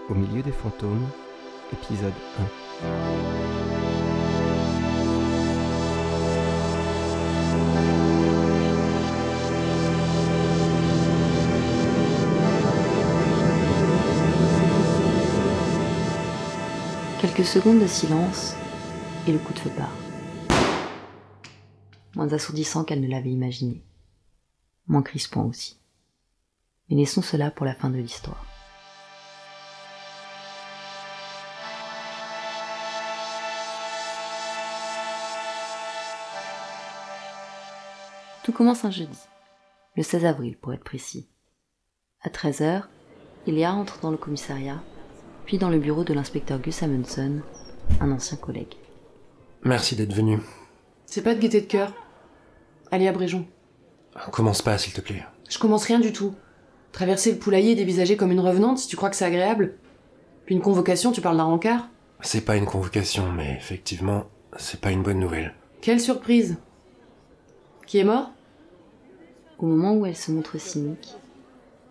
Au milieu des fantômes, épisode 1. Quelques secondes de silence, et le coup de feu part. Moins assourdissant qu'elle ne l'avait imaginé. Moins crispant aussi. Mais laissons cela pour la fin de l'histoire. Tout commence un jeudi, le 16 avril pour être précis. À 13h, Elia entre dans le commissariat, puis dans le bureau de l'inspecteur Gus Amundsen, un ancien collègue. Merci d'être venu. C'est pas de gaieté de cœur. Allez, abrégeons. Commence pas, s'il te plaît. Je commence rien du tout. Traverser le poulailler et dévisager comme une revenante, si tu crois que c'est agréable. Puis une convocation, tu parles d'un rencard. C'est pas une convocation, mais effectivement, c'est pas une bonne nouvelle. Quelle surprise. Qui est mort ? Au moment où elle se montre cynique,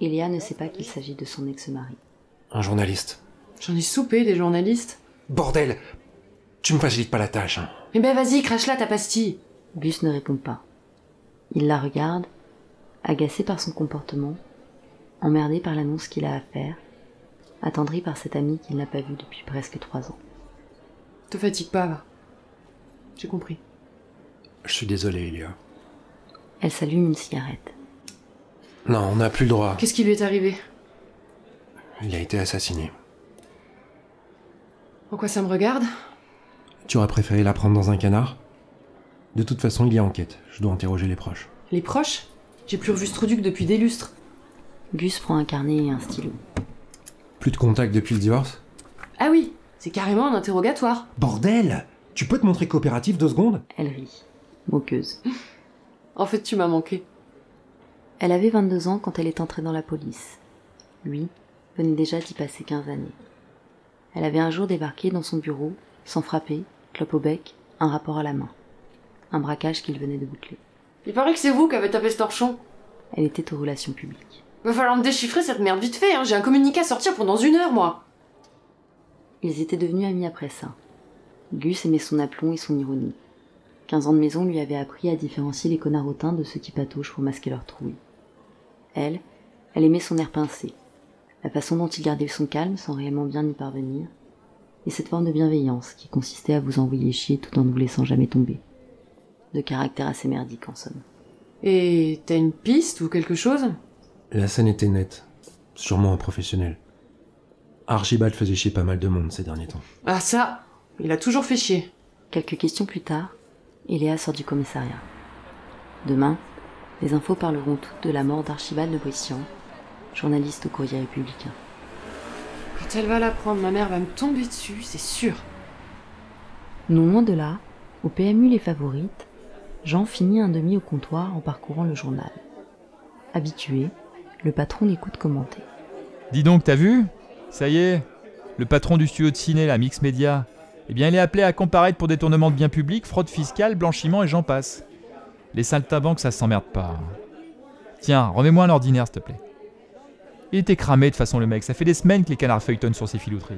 Elia ne sait pas qu'il s'agit de son ex-mari. Un journaliste. J'en ai soupé, des journalistes. Bordel! Tu me facilites pas la tâche, hein. Eh ben vas-y, crache-la ta pastille. Gus ne répond pas. Il la regarde, agacé par son comportement, emmerdé par l'annonce qu'il a à faire, attendri par cet ami qu'il n'a pas vu depuis presque 3 ans. Te fatigue pas, va. J'ai compris. Je suis désolé, Elia. Elle s'allume une cigarette. Non, on n'a plus le droit. Qu'est-ce qui lui est arrivé ? Il a été assassiné. En quoi ça me regarde ? Tu aurais préféré la prendre dans un canard ? De toute façon, il y a enquête. Je dois interroger les proches. Les proches ? J'ai plus revu ce truc depuis des lustres. Gus prend un carnet et un stylo. Plus de contact depuis le divorce ? Ah oui, c'est carrément un interrogatoire. Bordel! Tu peux te montrer coopératif 2 secondes ? Elle rit, moqueuse. En fait, tu m'as manqué. Elle avait 22 ans quand elle est entrée dans la police. Lui venait déjà d'y passer 15 années. Elle avait un jour débarqué dans son bureau, sans frapper, clope au bec, un rapport à la main. Un braquage qu'il venait de boucler. Il paraît que c'est vous qui avez tapé ce torchon. Elle était aux relations publiques. Va falloir me déchiffrer cette merde vite fait, hein. J'ai un communiqué à sortir pendant 1 heure, moi. Ils étaient devenus amis après ça. Gus aimait son aplomb et son ironie. 15 ans de maison lui avaient appris à différencier les connards hautains de ceux qui patauchent pour masquer leur trouille. Elle aimait son air pincé, la façon dont il gardait son calme sans réellement bien y parvenir, et cette forme de bienveillance qui consistait à vous envoyer chier tout en ne vous laissant jamais tomber. De caractère assez merdique en somme. Et t'as une piste ou quelque chose ? La scène était nette. Sûrement un professionnel. Archibald faisait chier pas mal de monde ces derniers temps. Ah ça, il a toujours fait chier. Quelques questions plus tard, Eléa sort du commissariat. Demain, les infos parleront toutes de la mort d'Archibald de Brescian, journaliste au Courrier républicain. Quand elle va l'apprendre, ma mère va me tomber dessus, c'est sûr. Non loin de là, au PMU Les Favorites, Jean finit un demi au comptoir en parcourant le journal. Habitué, le patron l'écoute commenter. Dis donc, t'as vu ? Ça y est, le patron du studio de ciné, la Mix Media, eh bien, il est appelé à comparaître pour détournement de biens publics, fraude fiscale, blanchiment et j'en passe. Les saltimbanques, ça s'emmerde pas. Tiens, remets-moi un ordinaire, s'il te plaît. Il était cramé de toute façon, le mec. Ça fait des semaines que les canards feuilletonnent sur ses filouteries.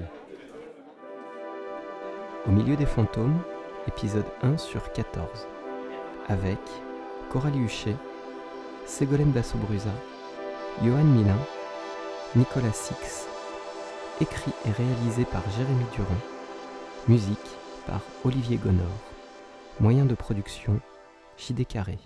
Au milieu des fantômes, épisode 1 sur 14. Avec Coralie Huchet, Ségolène Basso-Brusa, Johan Milin, Nicolas Six. Écrit et réalisé par Jérémy Durand. Musique par Olivier Gonor. Moyen de production, JD Carré.